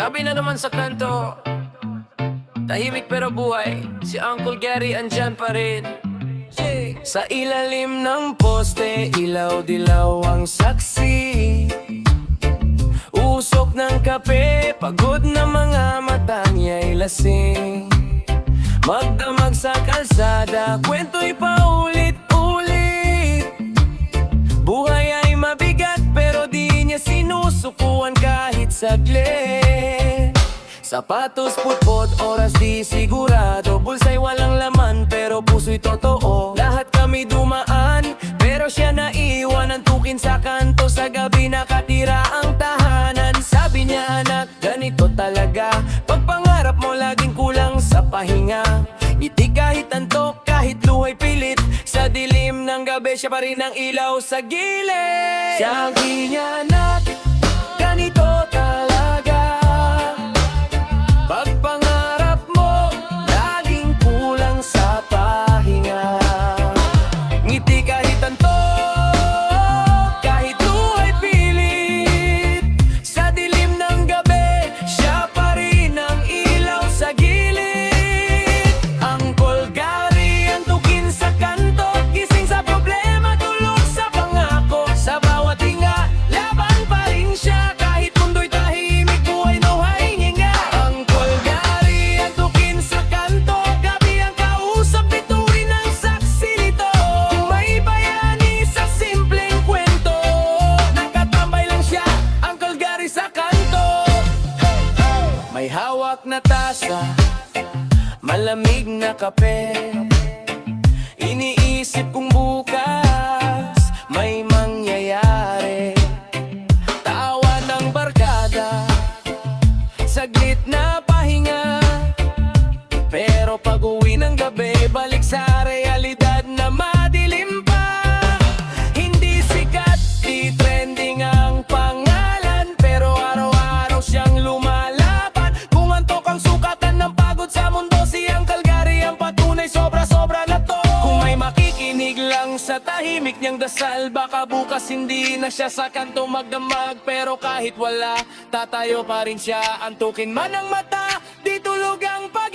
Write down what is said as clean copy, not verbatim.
Gabi na naman sa kanto, tahimik pero buhay. Si Uncle Gary andyan pa rin. Sa ilalim ng poste, ilaw-dilaw ang saksi. Usok ng kape, pagod na mga mata niya'y lasing. Magdamag sa kalsada, kwento'y paulit-ulit. Buhay ay mabigat pero di niya sinusukuan kahit saglit. Sapatos putpot, oras di sigurado. Bulsa'y walang laman pero puso'y totoo. Lahat kami dumaan pero siya naiwan. Antukin sa kanto, sa gabi nakatira ang tahanan. Sabi niya, anak, ganito talaga. Pagpangarap mo laging kulang sa pahinga. Ngiti kahit antok, kahit luhay pilit. Sa dilim ng gabi siya pa rin ang ilaw sa gilid. Sabi niya, anak, ganito talaga. Pagpangarap mo, laging kulang sa pahinga. Ngiti kahit antok, kahit luhay pilit. Sa dilim ng gabi, siya pa rin ang ilaw sa gilid. Uncle Gary, antukin sa kanto. Gising sa problema, tulog sa pangako. Sa bawat hinga, laban pa rin siya. Kahit mundo'y tahimik, buhay no hay hinga. Uncle Gary, antukin sa kanto. Gabi ang kausap, bituin ang saksi nito. Kung may bayani sa simpleng kwento, nakatambay lang siya, Uncle Gary sa kanto. May hawak na tasa, malamig na kape. Iniisip kung bukas may mangyayari. Tawa ng barkada, saglit na pahinga. Pero pag-uwi ng gabi, balik sa realidad na madilim pa. Hindi sikat, di trending ang pangalan, pero araw-araw siyang lumalaban. Kung antok ang sukatan ng pagod sa mundo, si Uncle Gary ang patunay, sobra-sobra na to. Kung may makikinig lang sa tahimik niyang dasal, baka bukas hindi na siya sa kanto magdamag. Pero kahit wala, tatayo pa rin siya. Antukin man ang mata, di tulog ang pag